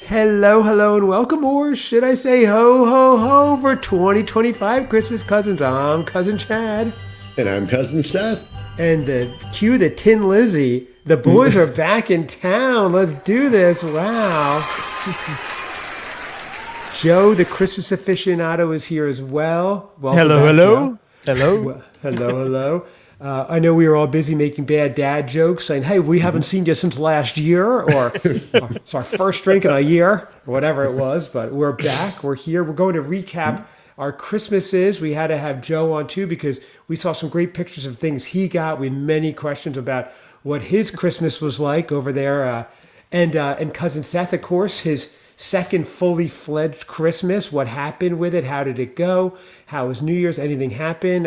Hello, hello, and welcome, or should I say ho, ho, ho, for 2025 Christmas Cousins. I'm Cousin Chad. And I'm Cousin Seth. And cue the Tin Lizzie. The boys are back in town. Let's do this. Wow. Joe the Christmas Aficionado is here as well. Welcome hello, back, hello. Joe. Hello. Well, hello. I know we were all busy making bad dad jokes, saying, hey, we haven't seen you since last year, or it's our first drink in a year, or whatever it was. But we're back. We're here. We're going to recap our Christmases. We had to have Joe on, too, because we saw some great pictures of things he got. We had many questions about what his Christmas was like over there. And Cousin Seth, of course, his second fully fledged Christmas. What happened with it? How did it go? How was New Year's? Anything happen?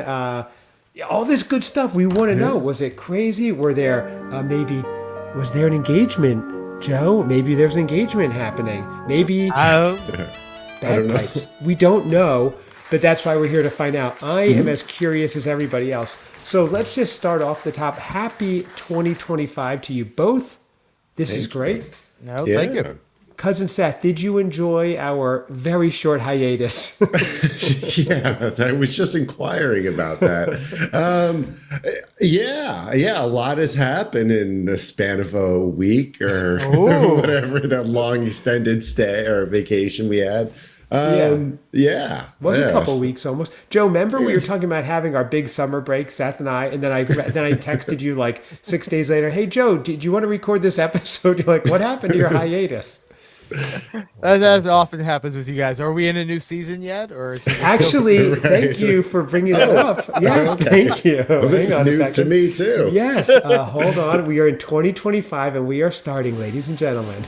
All this good stuff we want to know. Was it crazy? Were there was there an engagement, Joe? Maybe there's an engagement happening. Maybe bagpipes. We don't know, but that's why we're here to find out. I am as curious as everybody else. So let's just start off the top. Happy 2025 to you both. This is great. No, thank you. Cousin Seth, did you enjoy our very short hiatus? Yeah, I was just inquiring about that. Yeah, a lot has happened in the span of a week or whatever that long extended stay or vacation we had. Yeah. Was a couple weeks almost. Joe, remember we were talking about having our big summer break, Seth and I, and then I texted you like 6 days later, hey, Joe, did you want to record this episode? You're like, what happened to your hiatus? That often happens with you guys. Are we in a new season yet? Or actually, thank you for bringing that up. Yes, thank you. Well, this is news to me, too. Yes, hold on. We are in 2025, and we are starting, ladies and gentlemen.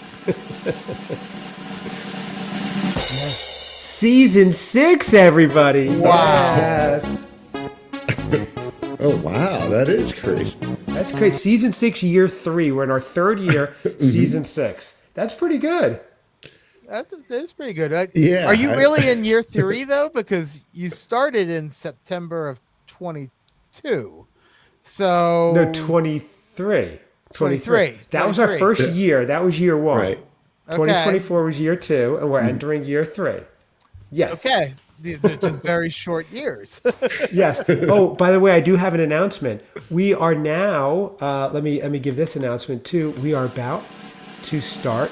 Season 6, everybody. Wow. Yes. Oh, wow. That is crazy. That's great. Season 6, year 3. We're in our third year, season 6. That's pretty good. That is pretty good. Yeah. Are you really in year 3, though? Because you started in September of 22. So... No, 23. 23. That was our first year. That was year 1. Right. 2024 was year 2, and we're entering year 3. Yes. Okay. They're just very short years. Yes. Oh, by the way, I do have an announcement. We are now, let me give this announcement too. We are about to start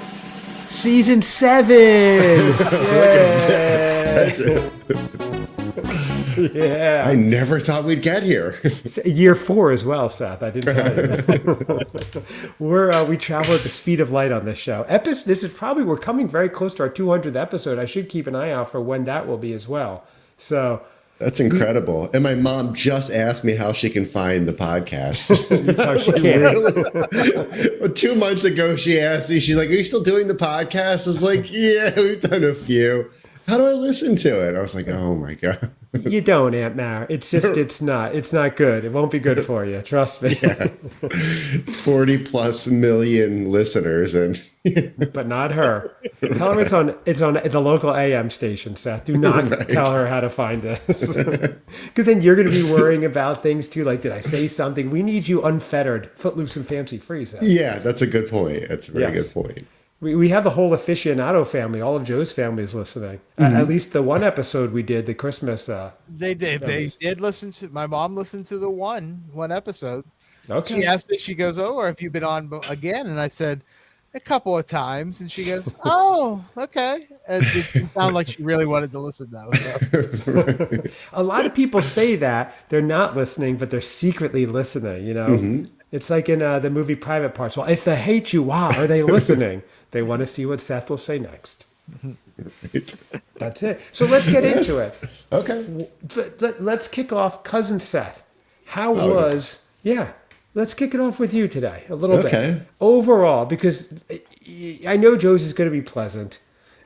season 7. Yeah. I never thought we'd get here. Year 4 as well, Seth. I didn't tell you. We travel at the speed of light on this show. We're coming very close to our 200th episode. I should keep an eye out for when that will be as well. So that's incredible. And my mom just asked me how she can find the podcast. Really? 2 months ago, she asked me, she's like, are you still doing the podcast? I was like, yeah, we've done a few. How do I listen to it? I was like, oh my God. You don't, Aunt Mar. It's not good. It won't be good for you. Trust me. Yeah. 40+ million listeners but not her. Tell her it's on the local AM station, Seth. Do not tell her how to find us. Because then you're going to be worrying about things too. Like, did I say something? We need you unfettered, footloose and fancy free, Seth. Yeah, that's a good point. That's a very good point. We have the whole aficionado family. All of Joe's family is listening. At least the one episode we did, the Christmas. They did. They did listen to. My mom listened to the one episode. Okay. She asked me. She goes, "Oh, have you been on again?" And I said, "A couple of times." And she goes, "Oh, okay." And it didn't sound like she really wanted to listen though. So. A lot of people say that they're not listening, but they're secretly listening. You know, it's like in the movie Private Parts. Well, if they hate you, why are they listening? They want to see what Seth will say next. Right. That's it. So let's get into it. Okay. Let's kick off. Cousin Seth, let's kick it off with you today a little bit. Overall, because I know Joe's is going to be pleasant,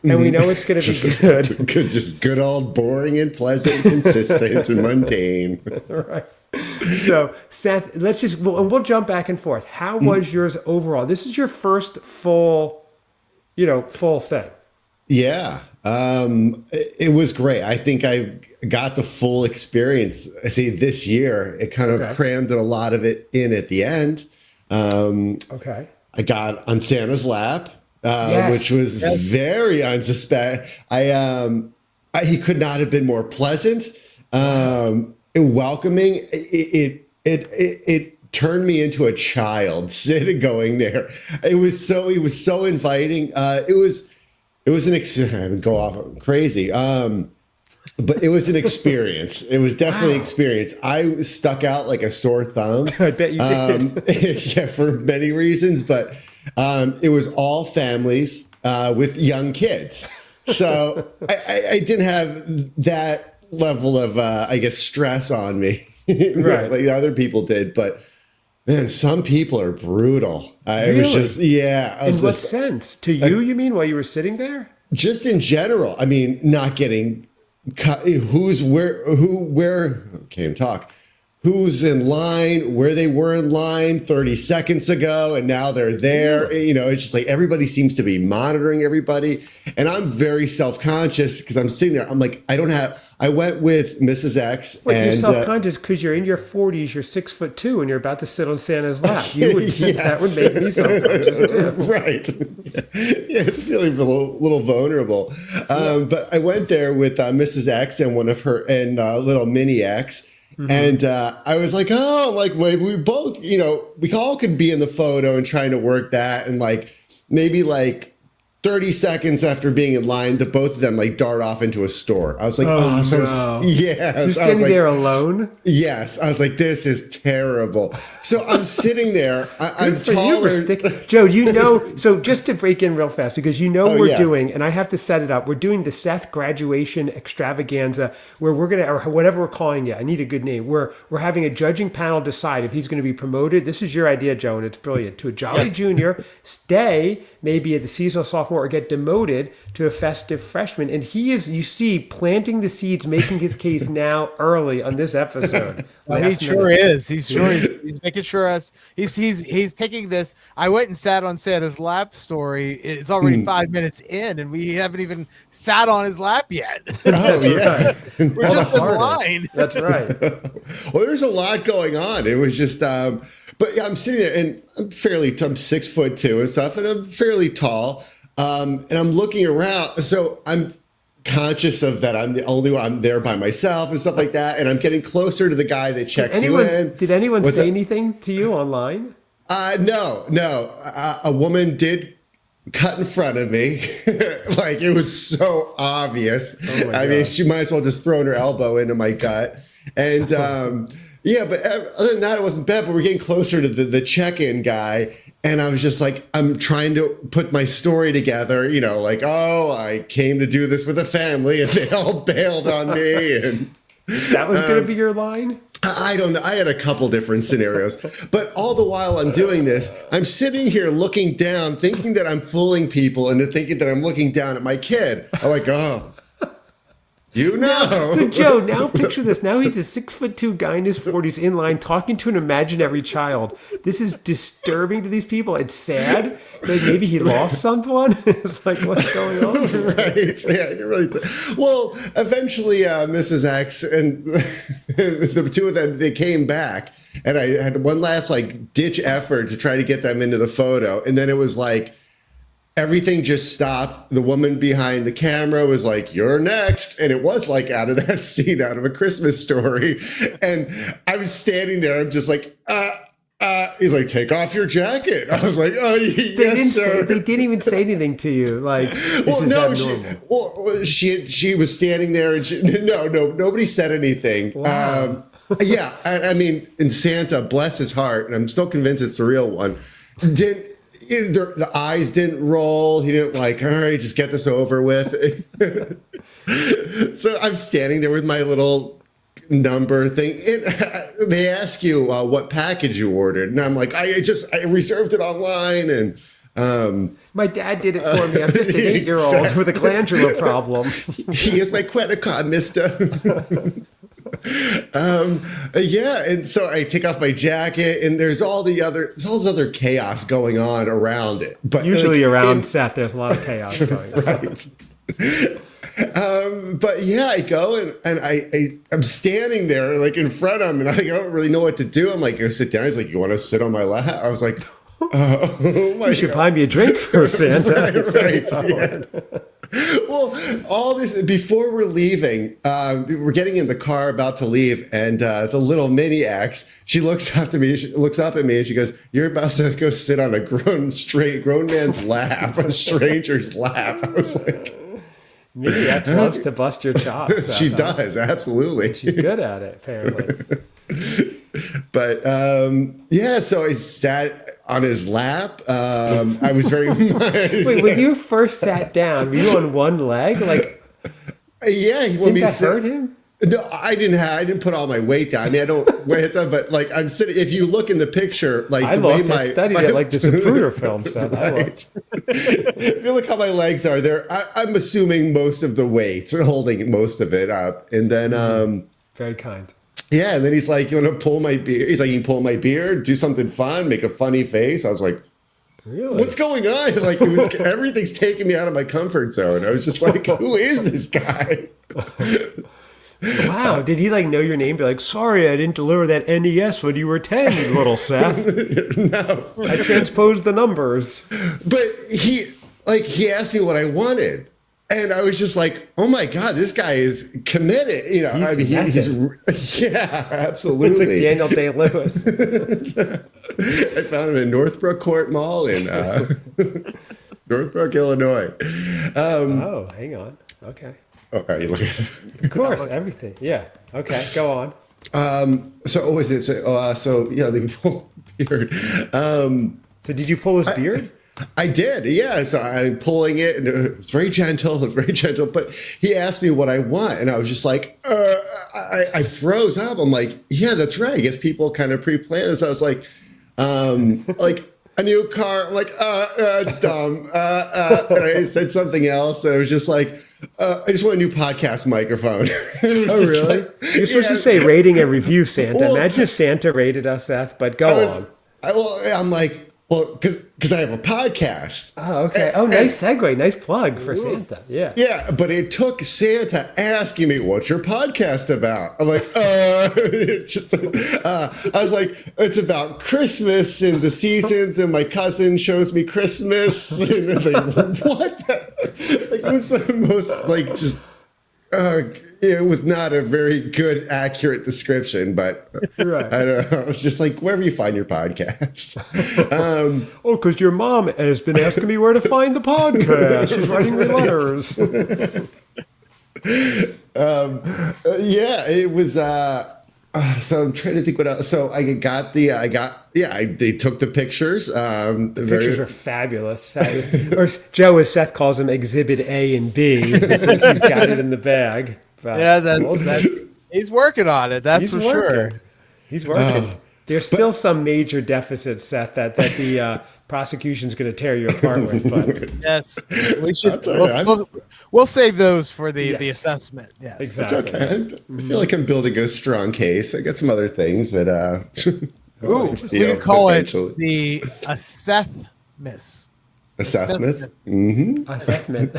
and we know it's going to be good. Just good old boring and pleasant, consistent and mundane. Right. So, Seth, we'll jump back and forth. How was yours overall? This is your first full thing. Yeah. It was great. I think I got the full experience. I see this year, it kind of crammed a lot of it in at the end. I got on Santa's lap. which was very unsuspecting. He could not have been more pleasant, welcoming. It turned me into a child sitting going there. He was so inviting. It was I would go off crazy. But it was an experience. It was definitely an experience. I stuck out like a sore thumb. I bet you did. Yeah, for many reasons, but it was all families with young kids. So I didn't have that level of, I guess, stress on me right. like other people did. But man, some people are brutal. Really? It was just, yeah. In what sense? To you, you mean, while you were sitting there? Just in general. I mean, not getting who's where, can't even talk. Who's in line, where they were in line 30 seconds ago, and now they're there. You know, it's just like everybody seems to be monitoring everybody. And I'm very self-conscious because I'm sitting there. I'm like, I went with Mrs. X. Wait, and you're self-conscious because you're in your 40s, you're 6'2", and you're about to sit on Santa's lap. You would think that would make me self-conscious too. Right. Yeah, it's feeling a little vulnerable. But I went there with Mrs. X and one of her, and little mini X. Mm-hmm. And I was like, we both, we all could be in the photo and trying to work that. And maybe 30 seconds after being in line, the both of them dart off into a store. I was like, no. Yeah. You're standing there alone? Yes. I was like, this is terrible. So I'm sitting there. I'm taller. Joe, so just to break in real fast, because we're doing, and I have to set it up, we're doing the Seth graduation extravaganza where we're going to, or whatever we're calling it, I need a good name, we're having a judging panel decide if he's going to be promoted. This is your idea, Joe, and it's brilliant. To a Jolly Junior, stay maybe at the seasonal sophomore, or get demoted to a festive freshman. And he is, you see, planting the seeds, making his case now early on this episode. He sure is. He's making sure he's taking this. I went and sat on Santa's lap story. It's already 5 minutes in, and we haven't even sat on his lap yet. Oh, yeah. We're just in line. That's right. Well, there's a lot going on. It was just, but yeah, I'm sitting there, and I'm 6'2" and stuff, and I'm fairly tall. And I'm looking around, so I'm conscious of that. I'm the only one. I'm there by myself and stuff like that. And I'm getting closer to the guy that checks you in. Did anyone say anything to you online? No. A woman did cut in front of me. It was so obvious. Oh I mean, she might as well just thrown her elbow into my gut. And yeah, but other than that, it wasn't bad. But we're getting closer to the check-in guy. And I was just like, I'm trying to put my story together, I came to do this with a family and they all bailed on me. And that was going to be your line? I don't know. I had a couple different scenarios. But all the while I'm doing this, I'm sitting here looking down, thinking that I'm fooling people into thinking that I'm looking down at my kid. I'm like, oh. So Joe, now picture this. Now he's a 6'2" guy in his 40s in line talking to an imaginary child. This is disturbing to these people. It's sad. Maybe he lost someone. It's like, what's going on? Right. Yeah. Well, eventually Mrs. X and the two of them, they came back. And I had one last ditch effort to try to get them into the photo. And then it was everything just stopped. The woman behind the camera was like, "You're next." And it was out of that scene, out of A Christmas Story. And I was standing there. I'm just like, he's like, "Take off your jacket." I was like, "Oh, yes, sir." They didn't even say anything to you. She was standing there and nobody said anything. Wow. Yeah. I mean, and Santa, bless his heart, and I'm still convinced it's the real one, the eyes didn't roll. He didn't all right, just get this over with. So I'm standing there with my little number thing. They ask you what package you ordered. And I'm like, I reserved it online. And my dad did it for me. I'm just an 8-year-old with a glandular problem. Here's my credit card, mister. Yeah, and so I take off my jacket, and there's all this other chaos going on around it. But usually around Seth, there's a lot of chaos going on. Right. But yeah, I go and I'm standing there in front of him, and I don't really know what to do. I'm like, go sit down. He's like, "You want to sit on my lap?" I was like, Oh my You should God. buy me a drink for Santa. Right, yeah. Well, all this before we're leaving, we're getting in the car about to leave, and the little mini X, she looks up at me, and she goes, "You're about to go sit on a grown man's lap, a stranger's lap." I was like, Mini X loves to bust your chops. she does, absolutely. She's good at it, apparently. But yeah, so I sat on his lap. I was very Wait, when you first sat down, were you on one leg? Like, yeah, he didn't that hurt him? No, I didn't put all my weight down. I mean, I don't weigh it down, but like I'm sitting. If you look in the picture, like I the way I studied it like the Zapruder film. So right. If you look how my legs are, I'm assuming most of the weight, holding most of it up, and then very kind. yeah, and then he's like, "You want to pull my beard?" He's like, "You can pull my beard, do something fun, make a funny face." I was like, Really? "What's going on?" Like everything's taking me out of my comfort zone. I was just like, "Who is this guy?" Wow, did he like know your name? Be like, sorry, I didn't deliver that NES when you were 10, little Seth. No, I transposed the numbers. but he asked me what I wanted, and I was just like, "Oh my God, this guy is committed." You know, I mean, he's yeah, absolutely. It's like Daniel Day-Lewis. I found him in Northbrook Court Mall in Northbrook, Illinois. Oh, hang on. Okay. Oh, are you looking? Of course, everything. Yeah. Okay, go on. So what was it? So yeah, the beard. So did you pull his beard? I did, yeah. So I'm pulling it, and it was very gentle. It was very gentle. But he asked me what I want, and I was just like, I froze up. I'm like, yeah, that's right. I guess people kind of pre-planned this. I was like a new car. I'm like, dumb. And I said something else, and I was just like, I just want a new podcast microphone. Oh, really? Like, You're supposed to say rating and review Santa. Well, Imagine if Santa rated us, Seth, but go on. I'm like, well, because I have a podcast. Oh, okay. Oh, nice segue. Nice plug for Santa. Yeah. Yeah, but it took Santa asking me, "What's your podcast about?" I'm like, I was like, "It's about Christmas and the seasons, and my cousin shows me Christmas." And I'm like, what? Like, it was the most like just. It was not a very good, accurate description, but Right. I don't know. It's just like wherever you find your podcast. Oh, because your mom has been asking me where to find the podcast. She's writing me letters. Yeah, it was. So I'm trying to think what else. So they took the pictures. The pictures are fabulous. Or Joe, as Seth calls them, Exhibit A and B. I think he's got it in the bag. But Yeah, he's working on it. That's for sure. He's working. There's still some major deficits, Seth, that the prosecution's going to tear you apart with. But Yes, we should. We'll save those for the assessment. Yes, exactly. It's okay. I feel like I'm building a strong case. I got some other things that. Ooh, we could call it a Seth miss. A Seth myth. Mm-hmm. Assessment.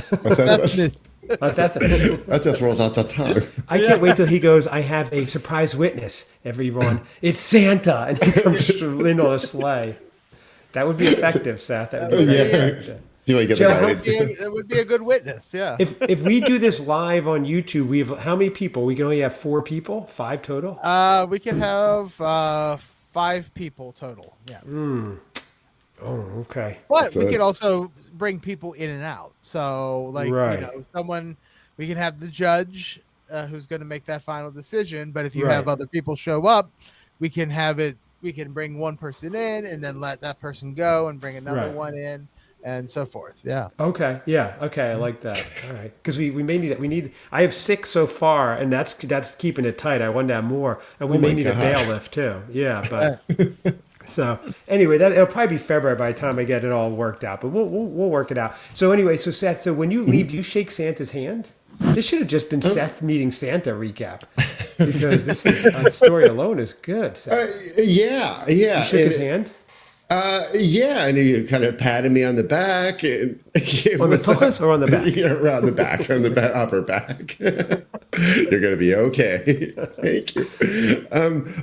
That just rolls out the tongue. I can't wait till he goes, I have a surprise witness, everyone. It's Santa. And he comes in on a sleigh. That would be effective, Seth. That would be very effective. See what you get Joe, It would be a good witness. Yeah. If we do this live on YouTube, we have how many people? We can only have 4 people? 5 total? We can have 5 people total. Yeah. Oh, okay. But So we can it's- also bring people in and out. So, like, Right. we can have the judge who's going to make that final decision. But if you Right. have other people show up, we can have it. We can bring one person in and then let that person go and bring another Right. one in and so forth. Yeah. Okay. Yeah. Okay. I like that. All right. Because we may need I have 6 so far, and that's keeping it tight. I want to have more, and we may need a bailiff too. Yeah. But so anyway, it'll probably be February by the time I get it all worked out. But we'll work it out. So anyway, so Seth, so when you leave, do you shake Santa's hand? This should have just been Seth meeting Santa recap, because this story alone is good. Seth. Yeah. You shook his hand. Yeah, and he kind of patted me on the back. And On the tuchus or on the back? Yeah, around the back, on the upper back. You're gonna be okay. Thank you.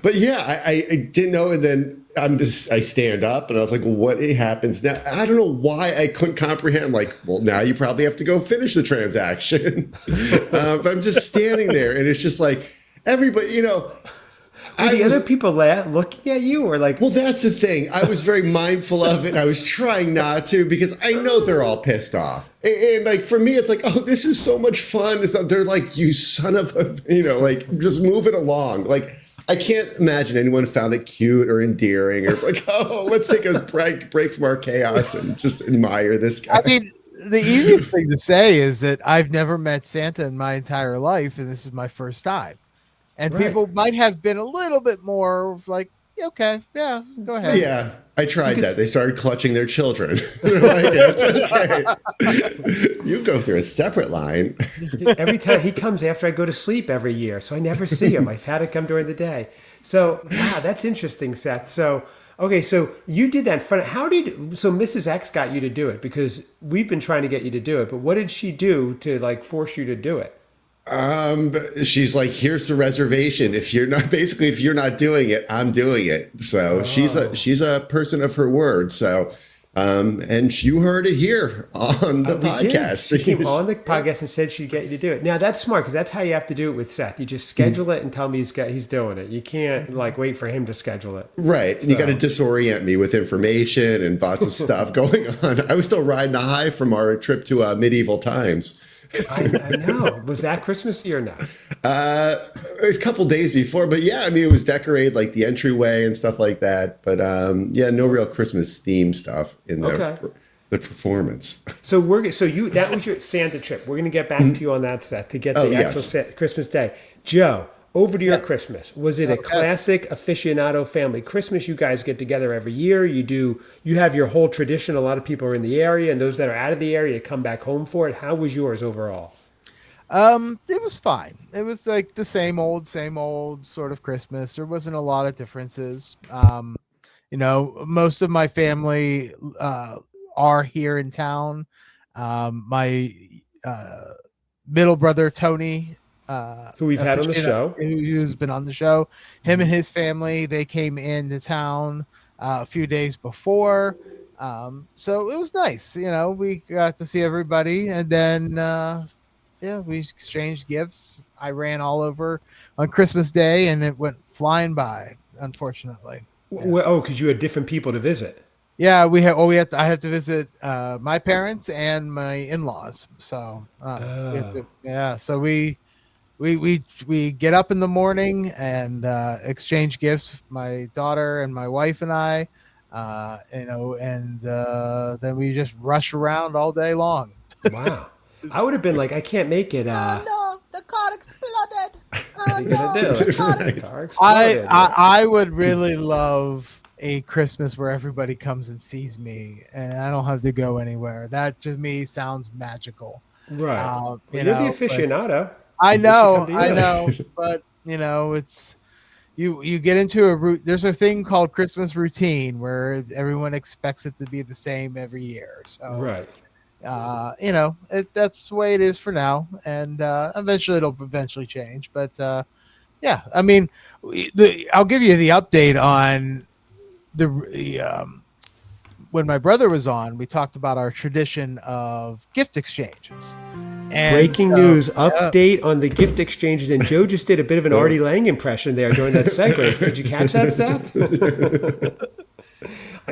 But yeah, I didn't know, and then I stand up and I was like, what happens now? I don't know why I couldn't comprehend. Like, well, now you probably have to go finish the transaction. But I'm just standing there, and it's just like everybody, Were the other people looking at you, or like? Well, that's the thing. I was very mindful of it. I was trying not to, because I know they're all pissed off. And like for me, it's like, oh, this is so much fun. They're like, you son of a, like just move it along. Like I can't imagine anyone found it cute or endearing or like, oh, let's take a break from our chaos and just admire this guy. I mean, the easiest thing to say is that I've never met Santa in my entire life, and this is my first time. And people might have been a little bit more like, okay, yeah, go ahead. Yeah, I tried that. They started clutching their children. They're like, it's okay. You go through a separate line. Every time he comes after I go to sleep every year, so I never see him. I've had to come during the day. So, wow, that's interesting, Seth. So, okay, so you did that in front. So Mrs. X got you to do it, because we've been trying to get you to do it, but what did she do to like force you to do it? She's like, here's the reservation. If you're not doing it, I'm doing it. So she's a person of her word. So, and you heard it here on the podcast. She came on the podcast and said she'd get you to do it. Now that's smart, because that's how you have to do it with Seth. You just schedule it and tell me he's doing it. You can't like wait for him to schedule it. Right. So. You got to disorient me with information and lots of stuff going on. I was still riding the high from our trip to medieval times. I know. Was that Christmas or no? It was a couple days before, but yeah, I mean, it was decorated like the entryway and stuff like that. But yeah, no real Christmas theme stuff in the performance. So that was your Santa trip. We're going to get back to you on that, Seth, to get the actual Christmas day. Joe, over to your Christmas. Was it a classic aficionado family Christmas? You guys get together every year. You have your whole tradition. A lot of people are in the area, and those that are out of the area come back home for it. How was yours overall? It was fine. It was like the same old sort of Christmas. There wasn't a lot of differences. Most of my family are here in town. My middle brother, Tony, who we've had on the show, who's been on the show, him and his family, they came into town a few days before. So it was nice. We got to see everybody, and then, we exchanged gifts. I ran all over on Christmas Day, and it went flying by, unfortunately. Well, because you had different people to visit. Yeah, I had to visit my parents and my in-laws. So so we get up in the morning and exchange gifts. My daughter and my wife and I, and then we just rush around all day long. Wow, I would have been like, I can't make it. Oh no, the car exploded. I would really love a Christmas where everybody comes and sees me, and I don't have to go anywhere. That to me sounds magical. Right. You're the aficionado. I know, but it's you get into a route. There's a thing called Christmas routine where everyone expects it to be the same every year. So right, that's the way it is for now, and eventually it'll change. But I mean, I'll give you the update on the when my brother was on. We talked about our tradition of gift exchanges. And breaking news update on the gift exchanges, and Joe just did a bit of an Artie Lang impression there during that segment. Did you catch that, Seth? I'm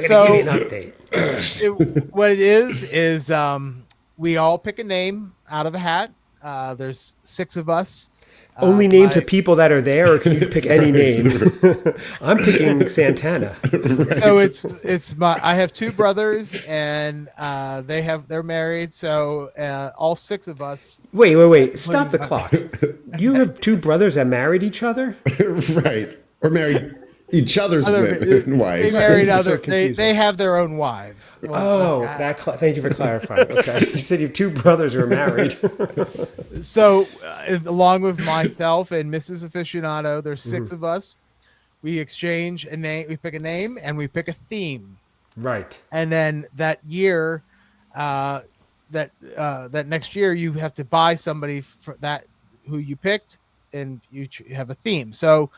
gonna give you an update. What it is we all pick a name out of a hat. There's 6 of us. Only names of people that are there, or can you pick any name? I'm picking Santana. So I have 2 brothers, and they're married. So all 6 of us. Wait! Stop the clock. You have 2 brothers that married each other, right? Or married each other's wives. They married they have their own wives. Thank you for clarifying. Okay, you said you have 2 brothers who are married. So, along with myself and Mrs. Aficionado, there's 6 of us. We exchange a name. We pick a name and we pick a theme. Right. And then that year, that next year, you have to buy somebody for that who you picked, and you have a theme. So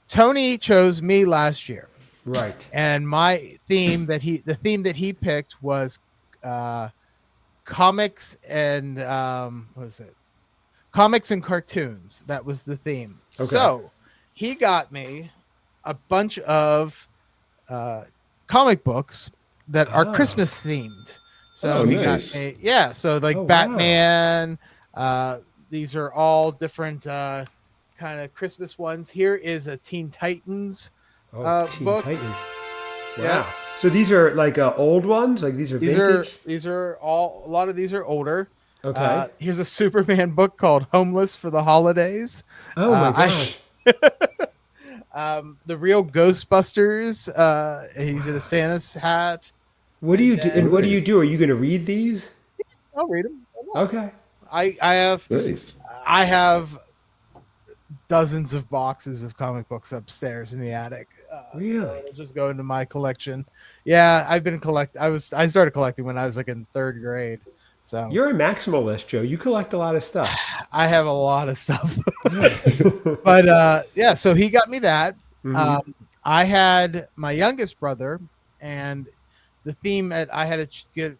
Tony chose me last year, Right. and the theme that he picked was comics and what was it? Comics and cartoons. That was the theme. Okay. So he got me a bunch of comic books that are Christmas themed. So he nice. got me, so like wow. Batman. These are all different kind of Christmas ones. Here is a Teen Titans Teen book. Titans. Wow. Yeah. So these are like old ones? Like these are vintage? A lot of these are older. Okay. Here's a Superman book called Homeless for the Holidays. Oh my gosh. The real Ghostbusters. He's in a Santa's hat. What do you do? And what do you do? Are you going to read these? I'll read them. Okay. I have Nice. I have dozens of boxes of comic books upstairs in the attic. Really? So it'll just go into my collection. Yeah, I've been I started collecting when I was like in 3rd grade. So You're a maximalist, Joe. You collect a lot of stuff. I have a lot of stuff. But so he got me that. Mhm. I had my youngest brother, and the theme that I had to get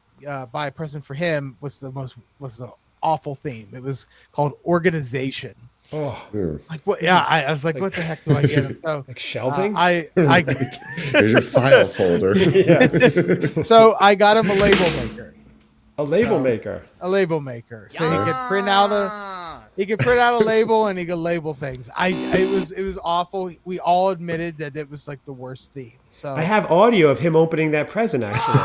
buy a present for him was the awful theme. It was called organization. Oh, Like what? Yeah, I was like, what the heck do I get him? So like shelving? There's your file folder. So I got him a label maker. A label maker. A label maker, so he could print out a label and he could label things. It was awful. We all admitted that it was like the worst theme. So I have audio of him opening that present, actually.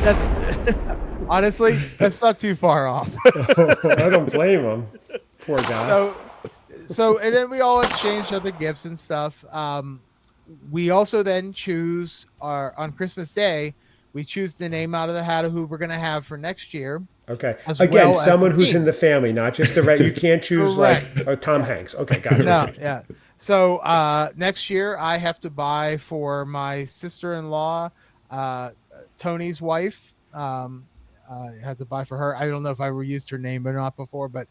that's honestly, that's not too far off. I don't blame him. Poor guy. So and then we all exchanged other gifts and stuff. We also then choose on Christmas Day. We choose the name out of the hat of who we're going to have for next year. Okay. As Again, well as someone the who's theme. in the family, not just the You can't choose like Tom Hanks. Okay, gotcha. No, yeah. So next year I have to buy for my sister-in-law, Tony's wife. I had to buy for her. I don't know if I used her name or not before, but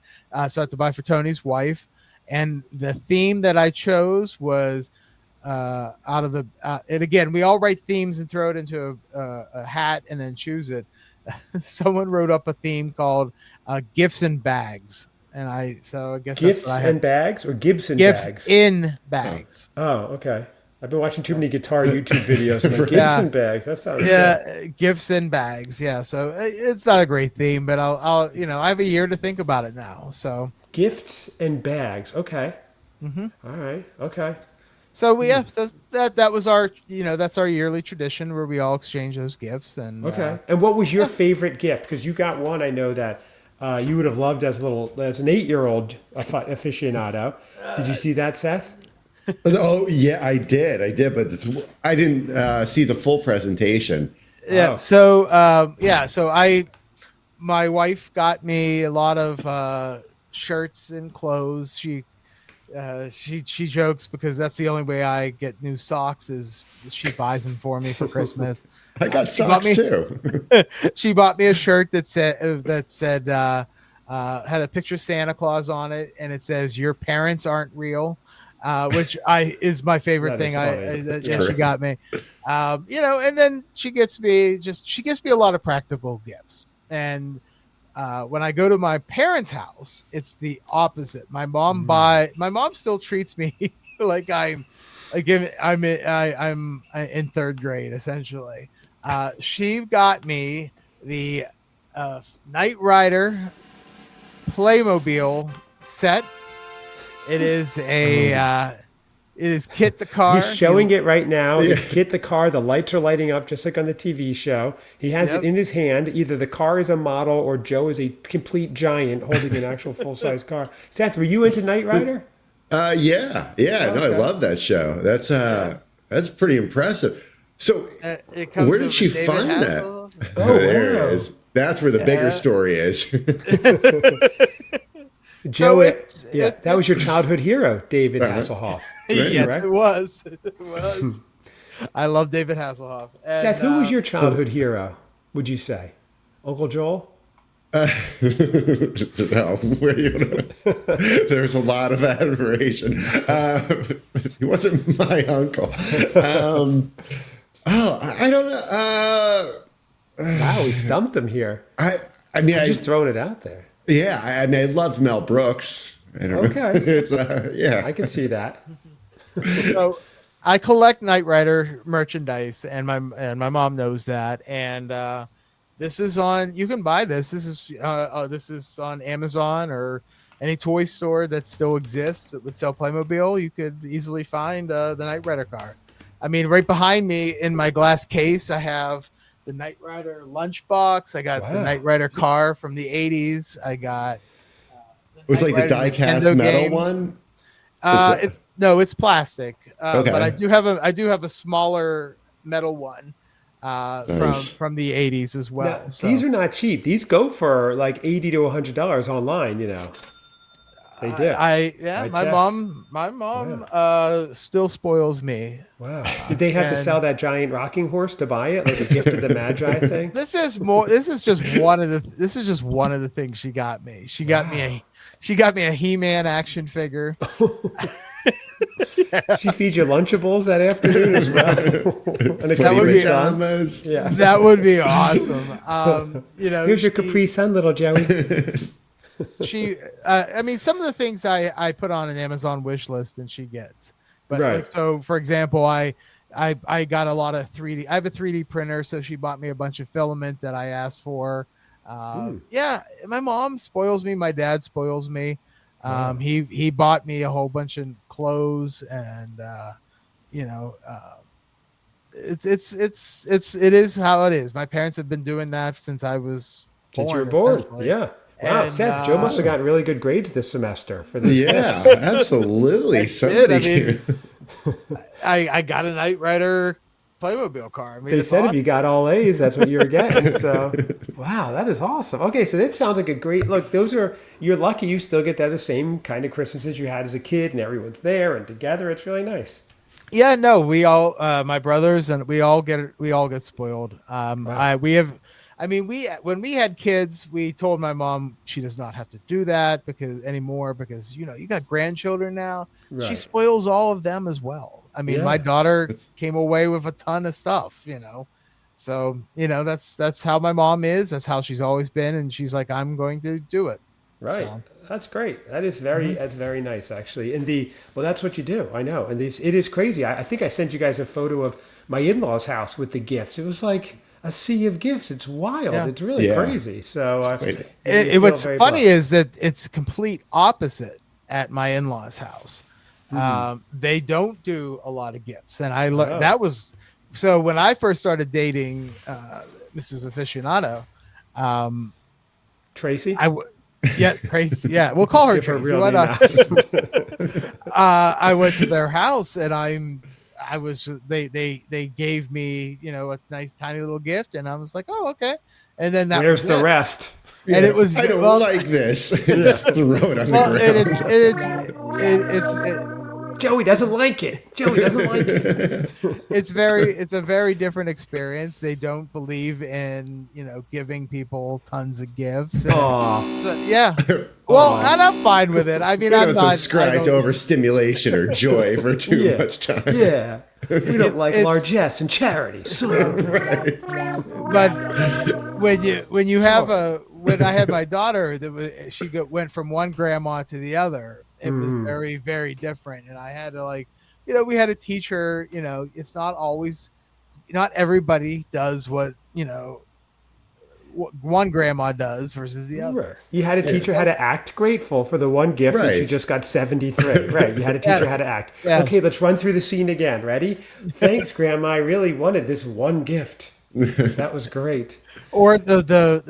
so I have to buy for Tony's wife. And the theme that I chose was out of the and again, we all write themes and throw it into a hat and then choose it. Someone wrote up a theme called gifts and bags, and I guess Gifts that's what I and had. bags or Gibson Gifts bags? in bags. Oh, okay. I've been watching too many guitar YouTube videos. I'm like, Gibson bags. That sounds good. Gifts in bags. Yeah, so it's not a great theme, but I'll I have a year to think about it now. So Gifts and bags. Okay. Mhm. All right. Okay. So that was our that's our yearly tradition where we all exchange those gifts and Okay. And what was your favorite gift? Because you got one I know that you would have loved as an 8-year-old aficionado. Did you see that, Seth? Oh yeah, I did, but I didn't see the full presentation. yeah. Oh. So my wife got me a lot of shirts and clothes. She jokes because that's the only way I get new socks is she buys them for me for Christmas. I got socks too. She bought me a shirt that said had a picture of Santa Claus on it, and it says "Your parents aren't real," which is my favorite thing. She got me, and then she gets me a lot of practical gifts. And when I go to my parents' house, it's the opposite. My mom still treats me like I'm in 3rd grade essentially. She got me the Knight Rider Playmobil set. It is it is Kit the car. He's showing it right now. It's Kit the car. The lights are lighting up just like on the TV show. He has it in his hand. Either the car is a model or Joe is a complete giant holding an actual full-size car. Seth, were you into Knight Rider? Yeah. No, I love that show. That's pretty impressive. So, where did she find that? Oh, there wow. it is. That's where the bigger story is. Joe, that was your childhood hero, David Hasselhoff. Yes, correct? it was. It was. I love David Hasselhoff. And, Seth, who was your childhood hero, would you say? Uncle Joel? No, there's a lot of admiration. He wasn't my uncle. I don't know. Wow, we stumped him here. I mean, I'm just throwing it out there. yeah. I mean, I loved Mel Brooks. I don't know. Okay. It's yeah. I can see that. So I collect Knight Rider merchandise, and my mom knows that. And this is on. You can buy this. This is on Amazon or any toy store that still exists that would sell Playmobil. You could easily find the Knight Rider car. I mean, right behind me in my glass case, I have the Knight Rider lunchbox. I got the Knight Rider car from the 80s. I got. It was like the die-cast metal one. It's plastic. Okay. But I do have a smaller metal one Nice. from the 80s as well. Now, So, these are not cheap. These go for like $80 to $100 online. You know, they do. my checked. mom still spoils me. Wow. Did they have to sell that giant rocking horse to buy it, like a gift of the Magi thing? This is just one of the things she got me. She got me a He-Man action figure. She feed you Lunchables that afternoon as well. And a That would Capri be Sun. Yeah. That would be awesome. Here's your Capri Sun, little Joey. I mean, some of the things I put on an Amazon wish list and she gets, but Right. like, so for example, I got a lot of 3D. I have a 3D printer, so she bought me a bunch of filament that I asked for. Yeah, my mom spoils me. My dad spoils me. Wow. He bought me a whole bunch of clothes, and it is how it is. My parents have been doing that since I was Since you born, were born. essentially. Yeah. Wow, And, Seth, Joe must have gotten really good grades this semester for this. Yeah, absolutely. Somebody. I got a Knight Rider Playmobil car. I mean, They it's said awesome. if you got all A's, that's what you were getting. So, wow, that is awesome. Okay, so that sounds like a great look. You're lucky you still get to have the same kind of Christmases you had as a kid, and everyone's there and together. It's really nice. Yeah, no, we all, my brothers and we all get spoiled. Wow. When we had kids, we told my mom she does not have to do that because you got grandchildren now. She Right. spoils all of them as well. I mean, Yeah. my daughter came away with a ton of stuff, so that's how my mom is. That's how she's always been, and she's like, I'm going to do it. Right. So. That's great. That's very nice, actually. That's what you do. I know. And it is crazy. I think I sent you guys a photo of my in-laws' house with the gifts. It was like a sea of gifts. It's wild. Yeah. It's really Yeah. crazy. So What's funny is that it's complete opposite at my in-laws' house. They don't do a lot of gifts, and that was so when I first started dating Mrs. Aficionado. Tracy? Tracy. Yeah, we'll call her Give her Tracy. real Why name not? out. I went to their house, and they gave me a nice tiny little gift, and I was like, oh, okay. And then Where's was the it. rest? And it was I don't like this. Just throw it on the ground. Joey doesn't like it. Joey doesn't like it. It's a very different experience. They don't believe in giving people tons of gifts. Aw. So, yeah. Well, and I'm fine with it. I mean, We I'm don't not subscribe to overstimulation or joy for too much time. Yeah. We don't like It's- largesse and charity. So Right. But when you have when I had my daughter, she went from one grandma to the other. It was very, very different, and I had to we had to teach her. It's not everybody does what one grandma does versus the other. Right. You had to teach her how to act grateful for the one gift and she Right. just got 73. Right. You had to teach her how to act. Yes. Okay, let's run through the scene again. Ready? Thanks, Grandma. I really wanted this one gift. That was great. Or the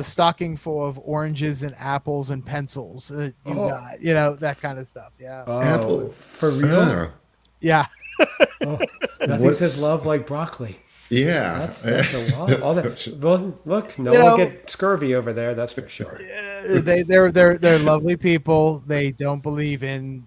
stocking full of oranges and apples and pencils that you got, that kind of stuff. Yeah. Oh, Apple. for real? Ah, Yeah. Nothing What's- says love like broccoli. yeah. That's a lot. All that. Well, look, no one You know- will get scurvy over there. That's for sure. they're lovely people. They don't believe in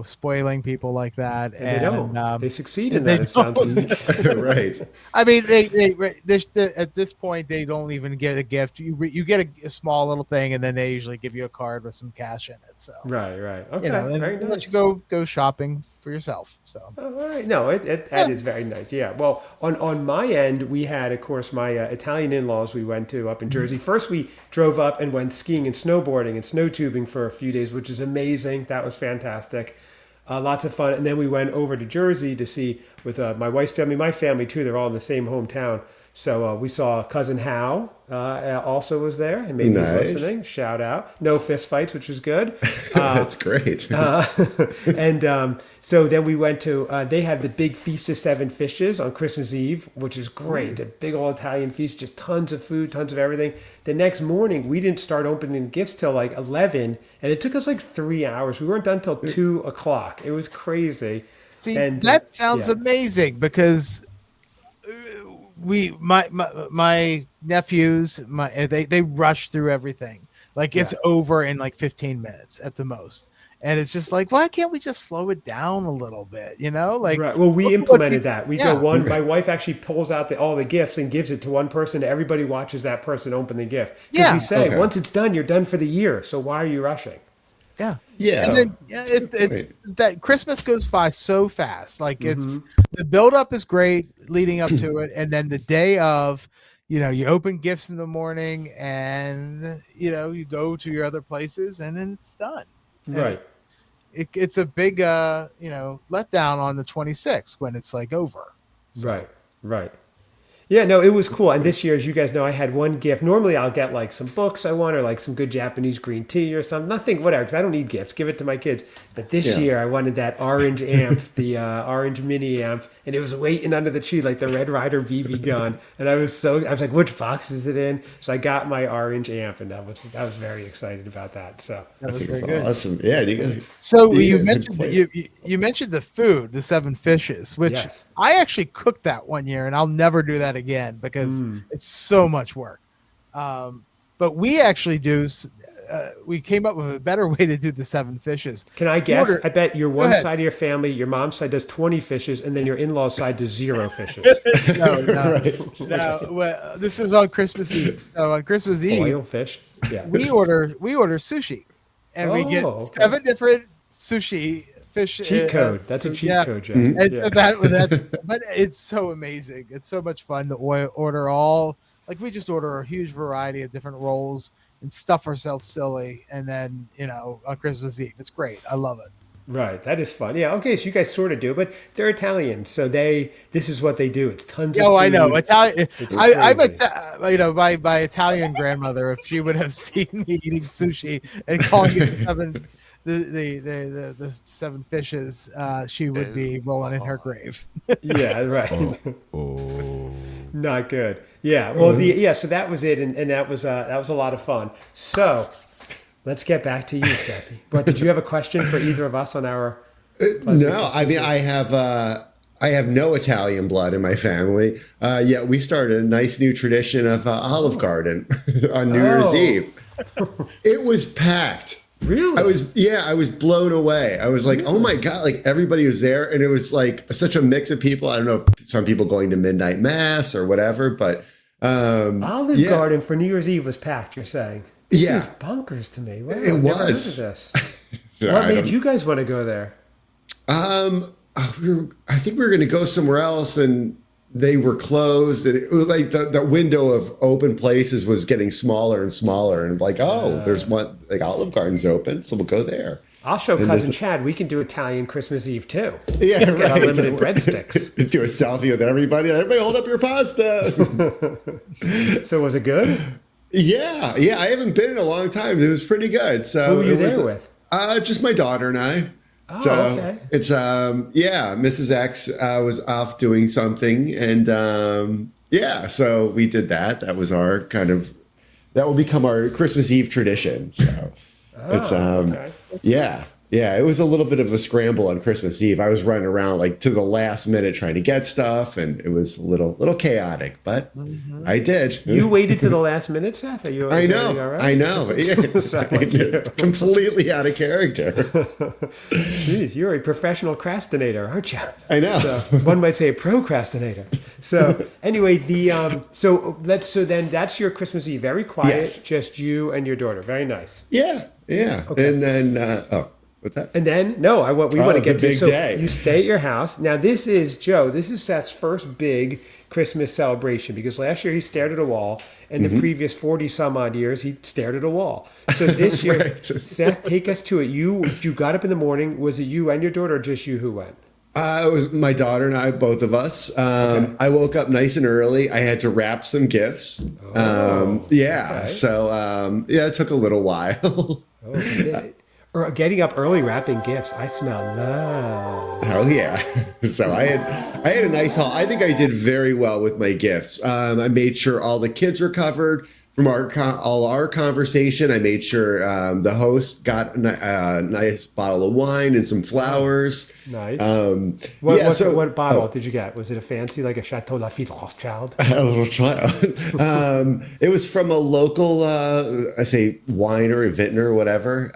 spoiling people like that, And they don't. They succeed in they that. It sounds like. Right. I mean, at this point they don't even get a gift. You get a small little thing, and then they usually give you a card with some cash in it. So Right. Okay. and Very let nice. you go shopping for yourself. So Oh, all right. No, that is very nice. Yeah. Well, on my end, we had, of course, my Italian in-laws we went to up in Jersey. First, we drove up and went skiing and snowboarding and snow tubing for a few days, which is amazing. That was fantastic. Lots of fun. And then we went over to Jersey to see with my wife's family, my family too. They're all in the same hometown. So we saw cousin Hal also was there, and maybe he's listening. Shout out. No fist fights, which was good. That's great. So then we went to, they have the big Feast of Seven Fishes on Christmas Eve, which is great. The big old Italian feast, just tons of food, tons of everything. The next morning, we didn't start opening gifts till like 11, and it took us like 3 hours. We weren't done till 2 o'clock. It was crazy. see, And, that sounds yeah. amazing because my nephews they rush through everything. Like it's over in like 15 minutes at the most. And it's just like, why can't we just slow it down a little bit? Like, Right. Well, we look implemented that. We yeah. go one. My wife actually pulls out all the gifts and gives it to one person. Everybody watches that person open the gift. Because Yeah. we say Okay. once it's done, you're done for the year. So why are you rushing? Yeah. Yeah. And then it's that Christmas goes by so fast. Like it's the buildup is great leading up to it. And then the day of, you open gifts in the morning and, you go to your other places and then it's done. And Right. it's a big, letdown on the 26th when it's like over. Right. Yeah, no, it was cool. And this year, as you guys know, I had one gift. Normally, I'll get like some books I want or like some good Japanese green tea or something. Nothing, whatever, because I don't need gifts. Give it to my kids. But this year, I wanted that orange amp, the orange mini amp, and it was waiting under the tree like the Red Ryder BB gun. And I was like, which box is it in? So I got my orange amp, and I was very excited about that. So That was very That's good. awesome. Yeah. So you you guys mentioned are you mentioned the food, the seven fishes, which Yes. I actually cooked that one year, and I'll never do that again because it's so much work. But we actually we came up with a better way to do the seven fishes. can I guess? I bet your one ahead. side of your family, your mom's side does 20 fishes, and then your in-laws side does 0 fishes. No. Well, this is on Christmas Eve. So on Christmas Eve, Oil fish. Yeah. we order sushi, and we get Oh, okay. 7 different sushi fish. Cheat code. That's a cheat code, Jeff. And Yeah. so that, but it's so amazing. It's so much fun to order we just order a huge variety of different rolls and stuff ourselves silly. And then, on Christmas Eve, it's great. I love it. Right, that is fun. Yeah, okay, so you guys sort of do, but they're Italian, so this is what they do. It's tons of food. I know. Italian. It's I'm crazy. my Italian grandmother, if she would have seen me eating sushi and calling it the 7 fishes, she would be rolling in her grave. Yeah, right. Not good. Yeah, well, so that was it, and that was a lot of fun. So let's get back to you, Seth. But did you have a question for either of us on our? No, I mean, I have no Italian blood in my family. Yet we started a nice new tradition of Olive Garden on New Year's Eve. It was packed. Really? I was blown away. I was like, oh my God, like everybody was there. And it was like such a mix of people. I don't know if some people going to midnight mass or whatever, but Olive Garden for New Year's Eve was packed, you're saying? This is bonkers to me. Wow, It I've never was. heard of this. What made you guys want to go there? I think we were going to go somewhere else and they were closed, and it was like the window of open places was getting smaller and smaller, and like, there's one, like Olive Garden's open, so we'll go there. I'll show cousin Chad. We can do Italian Christmas Eve too. Yeah, Get right. unlimited breadsticks. Do a selfie with everybody. Everybody hold up your pasta. So was it good? Yeah. I haven't been in a long time. It was pretty good. So Who were you it was, there with? Just my daughter and I. Oh, So okay. it's Mrs. X was off doing something, and so we did that. That was our that will become our Christmas Eve tradition. So it's okay. Yeah, it was a little bit of a scramble on Christmas Eve. I was running around like to the last minute trying to get stuff, and it was a little chaotic, but I did. You waited to the last minute, Seth? Are you? I Is know. everything all right? I know. Yeah. Sound like you. Completely out of character. Jeez, you're a professional procrastinator, aren't you? I know. So one might say a procrastinator. So anyway, so then that's your Christmas Eve. Very quiet, Yes. just you and your daughter. Very nice. Yeah. Okay. And then what's that? And then we want to the get to big so day. you stay at your house. Now this is Seth's first big Christmas celebration because last year he stared at a wall, and the previous 40 some odd years he stared at a wall. So this year, Right. Seth, take us to it. You got up in the morning. Was it you and your daughter, or just you who went? It was my daughter and I, both of us. I woke up nice and early. I had to wrap some gifts. Okay. So it took a little while. Or getting up early wrapping gifts. I smell love. Oh yeah. So I had a nice haul. I think I did very well with my gifts. I made sure all the kids were covered from all our conversation. I made sure the host got a nice bottle of wine and some flowers. Nice. What bottle did you get? Was it a fancy, like a Chateau Lafite Rothschild? A little child. It was from a local, I say winery, vintner, whatever.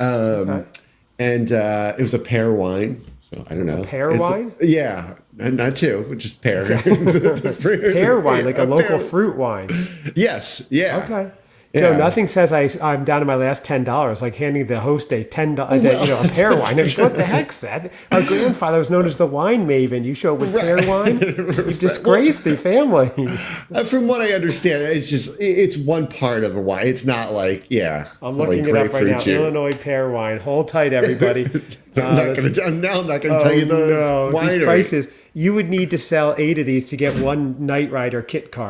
And it was a pear wine. So I don't know. Pear wine? Yeah, not two, just pear. Pear wine, like a local fruit wine. Yes. Yeah. Okay. Yeah. So nothing says I'm down to my last $10, like handing the host a a pear wine. I mean, what the heck, Seth? Our grandfather was known as the wine maven. You show up with pear wine? You disgraced the family. From what I understand, it's one part of the wine. It's not like I'm looking it up right now. juice. Illinois pear wine. Hold tight, everybody. I'm not going to tell you the these winery. prices. You would need to sell 8 of these to get one Knight Rider kit car.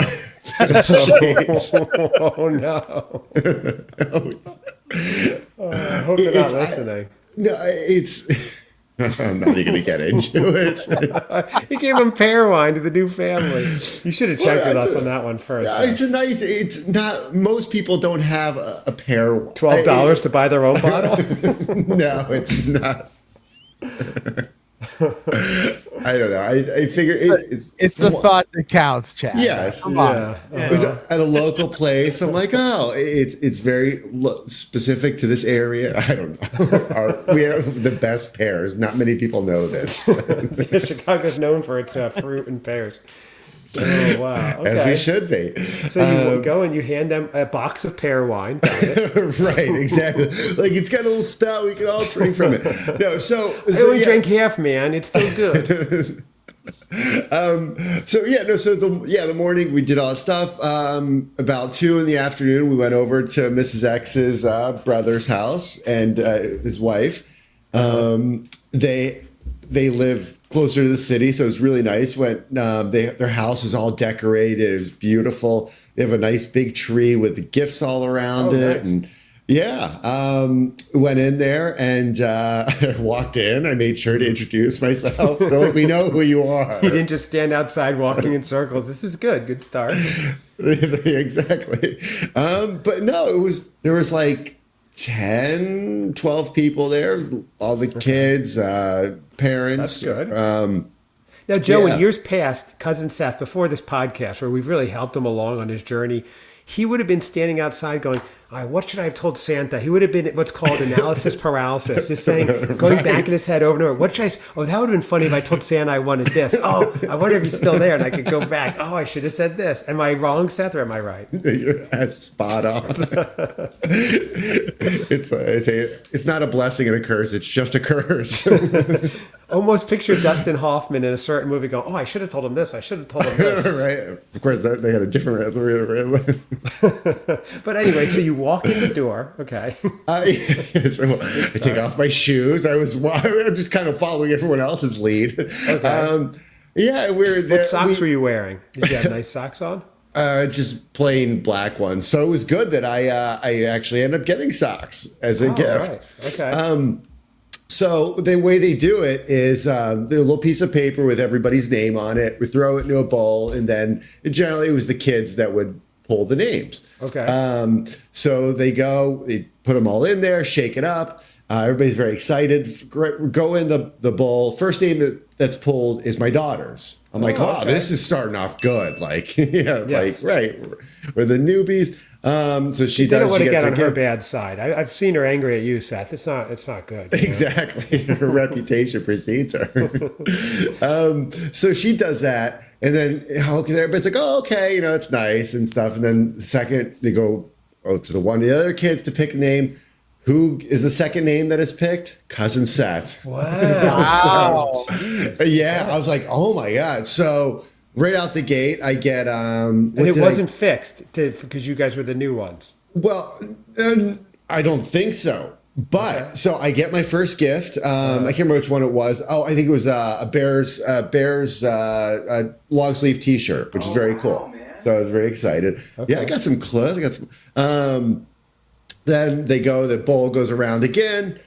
Oh no! I hope they're not listening. I'm not even going to get into it. You gave him pear wine to the new family. You should have checked with us on that one first. It's not, most people don't have a pear. $12 to buy their own bottle? No, it's not. I don't know. I figure it's the thought that counts, Chad. Yes. Come on. It was at a local place. I'm like, it's very specific to this area. I don't know. We have the best pears. Not many people know this. Chicago's known for its fruit and pears. Oh, wow. Okay. As we should be. So you go and you hand them a box of pear wine. Got it. Right, exactly. Like it's got a little spout. We can all drink from it. No, I only drank half, man. It's still good. The morning we did all that stuff. About 2 p.m, we went over to Mrs. X's brother's house and his wife. They live closer to the city, so it was really nice. Their house is all decorated. It was beautiful. They have a nice big tree with the gifts all around it. Nice. And went in there and walked in. I made sure to introduce myself. They're like, we know who you are. You didn't just stand outside walking in circles. This is good. Good start. Exactly. But no, there was like 10, 12 people there, all the kids, parents. That's good. Now, Joe, in years past, Cousin Seth, before this podcast, where we've really helped him along on his journey, he would have been standing outside going, all right, what should I have told Santa? He would have been what's called analysis paralysis, just saying, going back in his head over and over. What should I say? Oh, that would have been funny if I told Santa I wanted this. Oh, I wonder if he's still there and I could go back. Oh, I should have said this. Am I wrong, Seth, or am I right? You're spot on. It's not a blessing and a curse. It's just a curse. Almost picture Dustin Hoffman in a certain movie going, oh, I should have told him this. I should have told him this. Right. Of course, they had a different. But anyway, so you walk in the door. Okay. I take off my shoes. I'm just kind of following everyone else's lead. Okay. We're there. What socks were you wearing? Did you have nice socks on? Just plain black ones. So it was good that I actually ended up getting socks as a gift. Right. Okay. So the way they do it is a little piece of paper with everybody's name on it. We throw it into a bowl, and then generally it was the kids that would pull the names. Okay. So they put them all in there, shake it up. Everybody's very excited. Go in the bowl. First name that's pulled is my daughter's. I'm like, wow, okay. this is starting off good. Like, yeah, Yes. like, right. We're the newbies. So she They does. don't want She to gets get on her her gift. bad side. I've seen her angry at you, Seth. It's not good. You know? Exactly. Her reputation precedes her. So she does that. And then everybody's like, oh, okay, it's nice and stuff. And then the second they go to one of the other kids to pick a name. Who is the second name that is picked? Cousin Seth. Wow. So, yeah, I was like, oh my God. So right out the gate, I get And it wasn't fixed because you guys were the new ones. Well, I don't think so. But so I get my first gift. I can't remember which one it was. Oh, I think it was a Bears long sleeve T-shirt, which is very cool. So I was very excited. Okay. Yeah, I got some clothes. I got some. Then the bowl goes around again.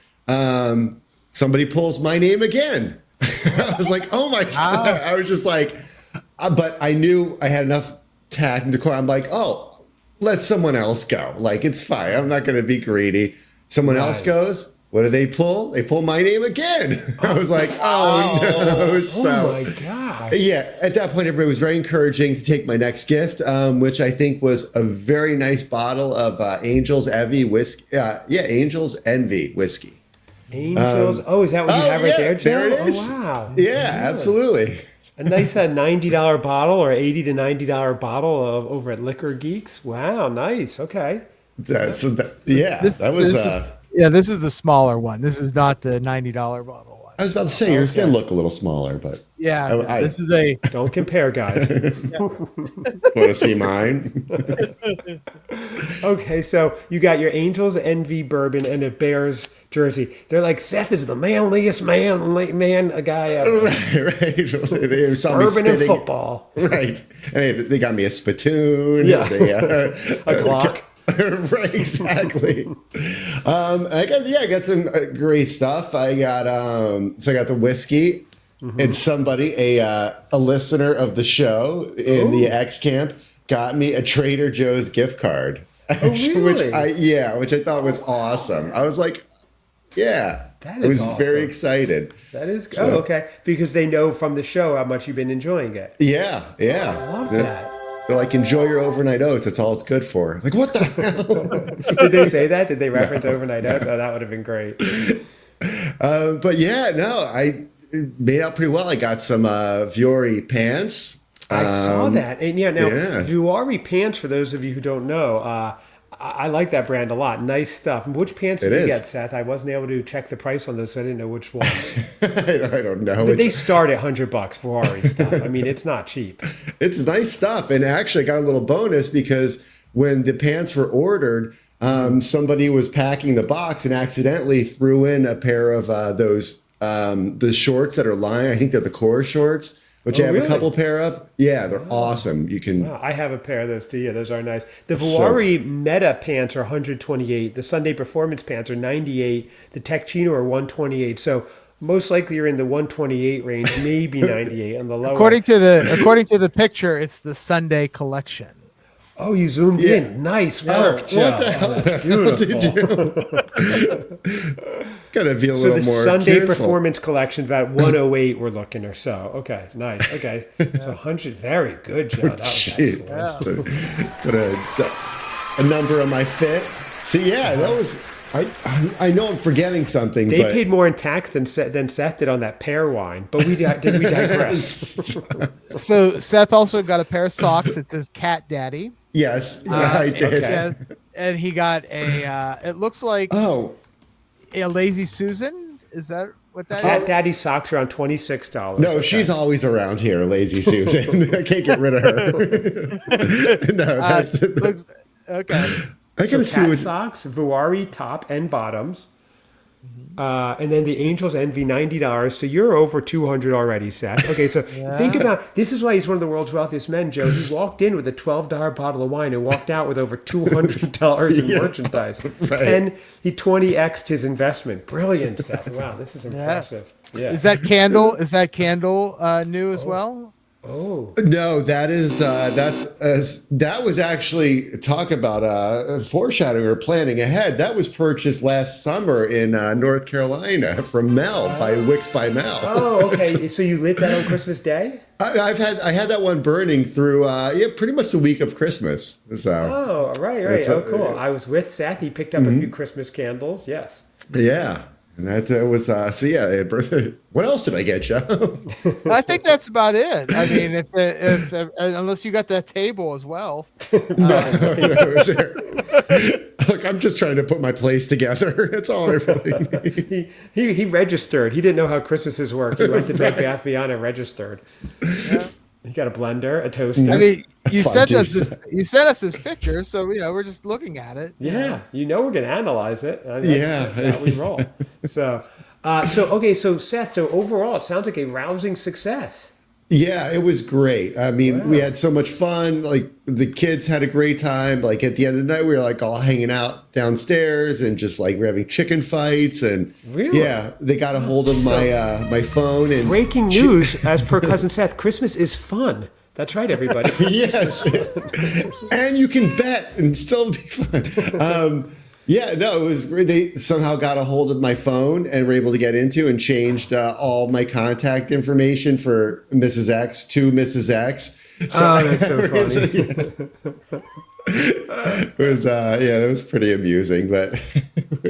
Somebody pulls my name again. I was like, oh my God. I was just like, but I knew I had enough tact and decor. I'm like, oh, let someone else go. Like, it's fine. I'm not going to be greedy. Someone else goes. What do they pull? They pull my name again. I was like, oh no. So, Oh my God. yeah, at that point, everybody was very encouraging to take my next gift, which I think was a very nice bottle of Angel's Envy whiskey. Angel's Envy whiskey. Angels. Is that what you have right there, Joe? There it is. Oh, wow. Yeah, absolutely. A nice $90 bottle or $80 to $90 bottle over at Liquor Geeks. Wow, nice. Okay. That This is the smaller one. This is not the $90 bottle one. I was about to say yours did look a little smaller, but Yeah, this is a. Don't compare, guys. want to see mine? Okay, so you got your Angels Envy bourbon and a Bears jersey. They're like, Seth is the manliest man a guy ever. right. They saw me Bourbon and spitting. football. Right. And they got me a spittoon. Yeah. And A clock. Right, exactly. I got some great stuff. I got the whiskey, and somebody, a listener of the show in the X camp, got me a Trader Joe's gift card. Really? which I thought was awesome. I was like, yeah, That I is was awesome. very excited. That is So- okay. Because they know from the show how much you've been enjoying it. Yeah. I love that. They're like, enjoy your overnight oats. That's all it's good for. Like, what the hell? Did they say that? Did they reference overnight oats? Oh, that would have been great. But yeah, no, I made out pretty well. I got some Vuori pants. I saw that. And now yeah. Vuori pants, for those of you who don't know, I like that brand a lot. Nice stuff. Which pants did It you is. get, Seth? I wasn't able to check the price on those, so I didn't know which one. I don't know. But they start at $100 Vuori stuff. I mean, it's not cheap. It's nice stuff. And actually, I got a little bonus because when the pants were ordered, somebody was packing the box and accidentally threw in a pair of those the shorts that are lying. I think they're the core shorts, which I have really? a couple pair of. Yeah, they're awesome. You can. Wow, I have a pair of those too. Yeah, those are nice. The So- Vuori Meta pants are 128. The Sunday Performance pants are 98. The Tech Chino are 128. So most likely you're in the 128 range, maybe 98 on the lower. According to the picture, it's the Sunday collection. Oh, you zoomed in. Nice work, What Joe. the hell? That's beautiful. Gotta be a So little the more Sunday careful. Performance collection about 108 we're looking or so. Okay, nice. Okay, so 100. Very good, Joe. That was Jeez. excellent. Put a number on my fit. See, yeah, that was. I know I'm forgetting something, They but paid more in tax than Seth did on that pear wine, but we digress. So Seth also got a pair of socks. It says Cat Daddy. yes, I did. okay. Yes, and he got a. It looks like Oh, a Lazy Susan. Is that what that Cat is? Daddy socks are on $26. no, she's always around here, Lazy Susan. I can't get rid of her. No, that's, Looks, okay. I gotta see Cat what. socks, Vuari top and bottoms, and then the Angels Envy $90. So you're over 200 already, Seth. Okay, so think about this. Is why he's one of the world's wealthiest men, Joe. He walked in with a $12 bottle of wine and walked out with over $200 in merchandise. right. And he 20x'd his investment. Brilliant, Seth. Wow, this is impressive. Yeah. Is that candle? Is that candle new as well? Oh, No, that was actually talk about foreshadowing or planning ahead. That was purchased last summer in North Carolina from Mel by Wicks by Mel. oh, okay. So you lit that on Christmas Day? I had that one burning through pretty much the week of Christmas. So Oh, right. Oh, cool. I was with Seth. He picked up a few Christmas candles. Yes. yeah. And that was so yeah. What else did I get, Joe? I think that's about it. I mean, if unless you got that table as well. Look, I'm just trying to put my place together. That's all I really need. He registered. He didn't know how Christmases work. He went to Bed Bath Beyond and registered. Yeah. He got a blender, a toaster. I mean, you Fun sent us juice. this picture, so we're just looking at it. Yeah, we're gonna analyze it. Yeah. That's how we roll. So Seth. So overall, it sounds like a rousing success. Yeah, it was great. I mean, Wow. we had so much fun. Like the kids had a great time. Like at the end of the night, we were like all hanging out downstairs and just like we're having chicken fights. And Really? yeah, they got a hold of my phone and Breaking news, as per cousin Seth, Christmas is fun. That's right, everybody. Yes, and you can bet and still be fun. Yeah, no, it was great. They somehow got a hold of my phone and were able to get into and changed all my contact information for Mrs. X to Mrs. X. So That's so funny. it was it was pretty amusing, but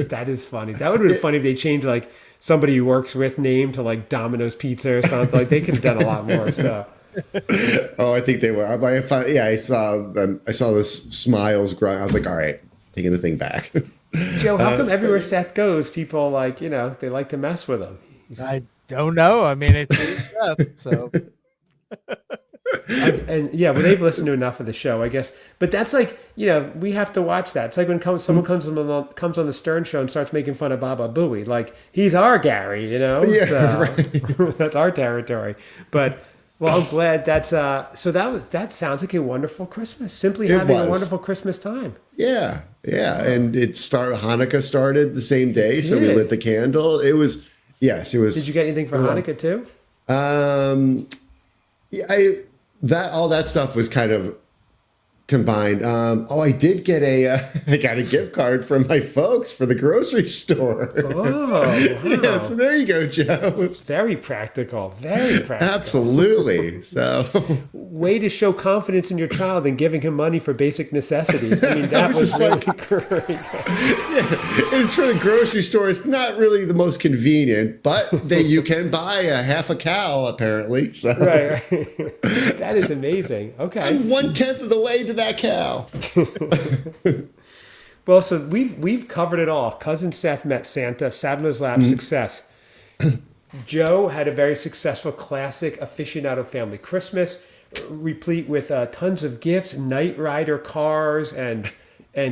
That is funny. That would have been funny if they changed like somebody he works with name to like Domino's Pizza or something. Like they could have done a lot more. So oh, I think they were. I saw them. I saw this smiles growing. I was like, all right, taking the thing back. Joe, how come everywhere Seth goes, people like they like to mess with him? I don't know. I mean, it's Seth, so And yeah, well, they've listened to enough of the show, I guess. But that's like, we have to watch that. It's like when someone comes on the Stern Show and starts making fun of Baba Booey. Like, he's our Gary, Yeah, So, right. that's our territory. But, well, I'm glad that's, so that sounds like a wonderful Christmas. Simply It having a was. wonderful Christmas time. Yeah. And Hanukkah started the same day, so we Did. lit the candle. It was. Did Did you get anything for Hanukkah too? All that stuff was kind of combined. I did get I got a gift card from my folks for the grocery store. Oh, wow. Yeah, so there you go, Joe. Very practical. Very practical. Absolutely. So Way to show confidence in your child and giving him money for basic necessities. I mean, that was just really like- great. it's for the grocery store. It's not really the most convenient, but you can buy a half a cow apparently. So Right. That is amazing. Okay. I'm 1/10 of the way to that cow. Well, so we've covered it all. Cousin Seth met Santa, sat on his lap, success. Joe had a very successful classic aficionado family Christmas, replete with tons of gifts, Knight Rider cars, and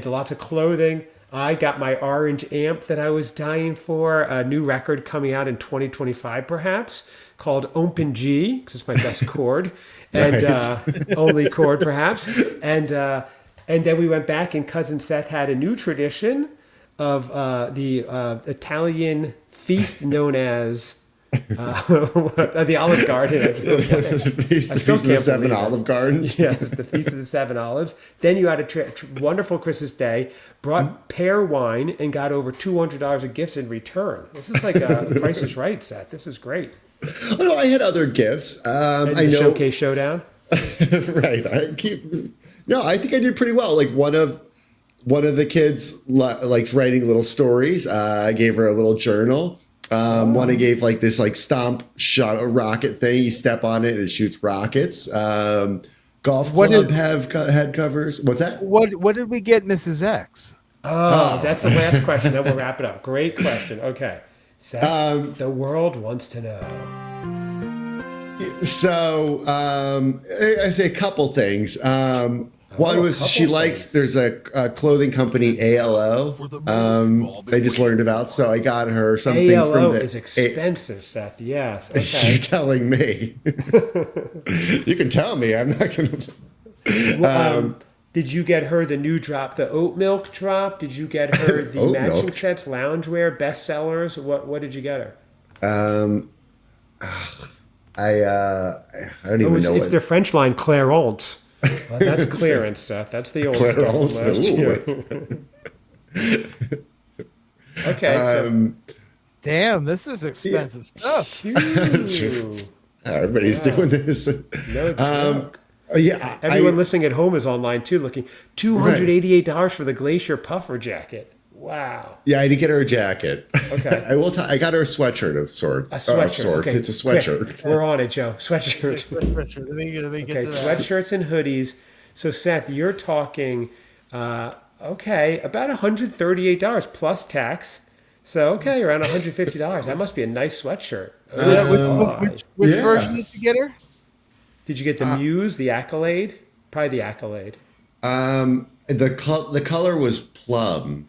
lots of clothing. I got my orange amp that I was dying for, a new record coming out in 2025 perhaps, called Open G, because it's my best chord, and only chord perhaps. And then we went back, and Cousin Seth had a new tradition of the Italian feast known as the Olive Garden. The Feast of the Seven Olive Gardens. Yes, the Feast of the Seven Olives. Then you had a wonderful Christmas day, brought Pear wine, and got over $200 of gifts in return. This is like a Price is Right, Seth. This is great. Oh, no, I had other gifts. And I the know. Showcase Showdown. Right. I think I did pretty well. Like one of the kids likes writing little stories. I gave her a little journal. One I gave like this like stomp shot a rocket thing. You step on it and it shoots rockets. Golf Club had covers. What's that? what did we get Mrs. X? Oh, that's the last question. Then we'll wrap it up. Great question. Okay. Seth, the world wants to know. So I say a couple things. One was she likes. There's a clothing company ALO. I just learned about, so I got her something ALO from the. is expensive, Seth. Yes. Okay. You're telling me. You can tell me. I'm not going to. Did you get her the new drop, the oat milk drop? Did you get her the Oat matching milk? sets, loungewear, bestsellers? What did you get her? I don't even know. It's their French line, Clarence. Well, that's clearance stuff. That's the old Clarence. stuff from last year. Okay. So, Damn, this is expensive stuff. Everybody's doing this. No joke. Yeah, Everyone listening at home is online too, looking $288 for the Glacier puffer jacket. Wow. Yeah, I did get her a jacket. Okay. I will. I got her a sweatshirt of sorts. A sweatshirt. Of sorts. Okay. It's a sweatshirt. Quick. We're on it, Joe. Sweatshirt. Let me get to that. Sweatshirts and hoodies. So Seth, you're talking, about $138 plus tax. So around $150. That must be a nice sweatshirt. Which version did you get her? Did you get the Muse, the Accolade? Probably the Accolade. The color was plum.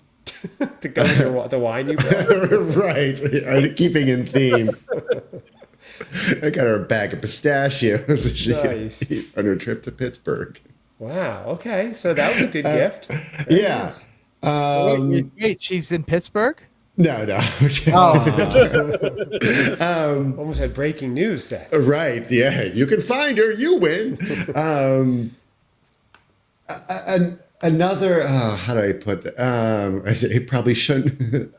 To go with the wine you brought. Right. I'm keeping in theme. I got her a bag of pistachios. She Nice. on her trip to Pittsburgh. Wow. Okay. So that was a good gift. Yeah. Wait, she's in Pittsburgh? No. Almost had breaking news, Seth. Right. Yeah. You can find her. You win. Another. How do I put that? I say it probably shouldn't.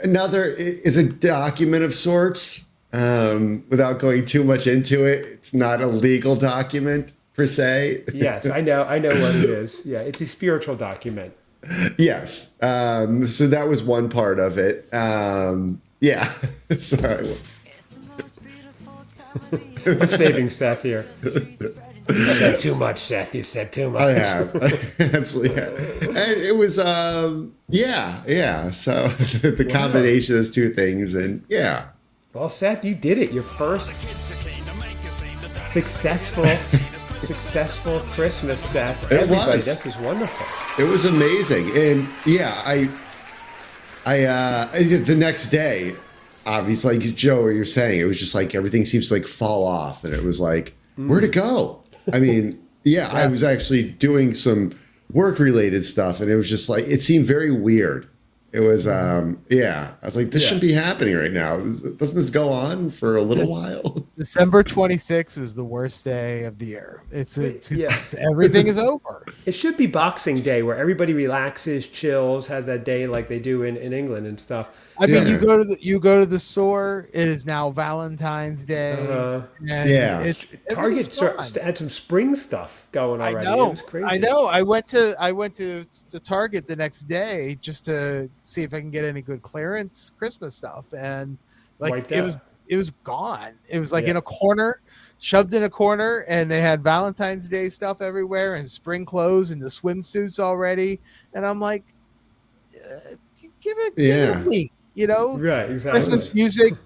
Another is a document of sorts. Without going too much into it, it's not a legal document per se. Yes, I know what it is. Yeah, it's a spiritual document. Yes. So that was one part of it. Yeah. So I'm saving Seth here. You said too much, Seth. You said too much. I have. Absolutely have. And it was, yeah. So the combination of those two things, and yeah. Well, Seth, you did it. Your first successful Christmas, Seth. It Everybody, was. this is wonderful. It was amazing. And yeah, I the next day, obviously, like Joe, what you're saying, it was just like everything seems to like fall off, and it was like, where'd it go? I mean, yeah, I was actually doing some work related stuff, and it was just like, it seemed very weird. It was, I was like, this shouldn't be happening right now. Doesn't this go on for a little while? December 26th is the worst day of the year. It's everything is over. It should be Boxing Day, where everybody relaxes, chills, has that day like they do in England and stuff. I mean, you go to the store. It is now Valentine's Day. Target had some spring stuff going already. I know. It was crazy. I know. I went to Target the next day just to see if I can get any good clearance Christmas stuff, and like it was gone. It was like in a corner, shoved in a corner, and they had Valentine's Day stuff everywhere and spring clothes and the swimsuits already. And I'm like, give it a week. You know, right? Exactly.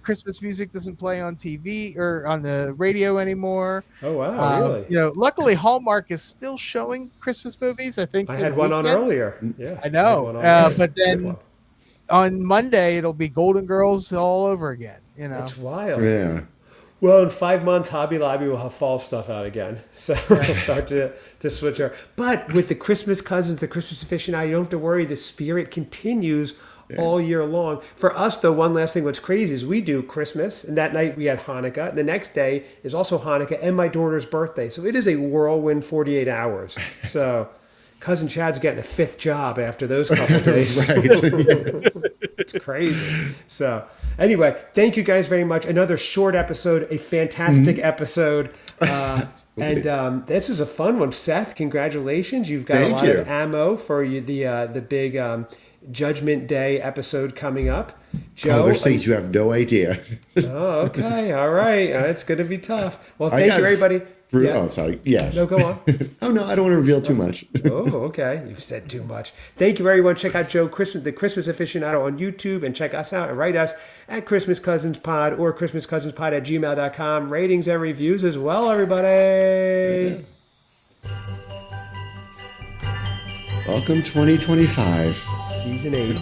Christmas music doesn't play on TV or on the radio anymore. Oh wow, really? You know, luckily Hallmark is still showing Christmas movies. I think I had one on earlier. Yeah, I know. But then on Monday it'll be Golden Girls all over again. You know, it's wild. Yeah. Well, in 5 months, Hobby Lobby will have fall stuff out again, so we'll start to switch over. But with the Christmas Cousins, the Christmas Aficionado, you don't have to worry. The spirit continues all year long. For us, though, one last thing, what's crazy is we do Christmas, and that night we had Hanukkah. The next day is also Hanukkah and my daughter's birthday. So it is a whirlwind 48 hours. So Cousin Chad's getting a 5th job after those couple of days. It's crazy. So anyway, thank you guys very much. Another short episode, a fantastic episode. And this is a fun one. Seth, congratulations. You've got a lot of ammo for you, the big Judgment Day episode coming up. Joe, there's things you have no idea. Oh, okay. All right. It's going to be tough. Well, thank you, everybody. Oh, sorry. Yes. No, go on. Oh, no, I don't want to reveal too much. Oh, okay. You've said too much. Thank you, everyone. Check out the Christmas Aficionado on YouTube, and check us out and write us at Christmas Cousins Pod or ChristmasCousinsPod@gmail.com. Ratings and reviews as well, everybody. Welcome 2025. Season 8.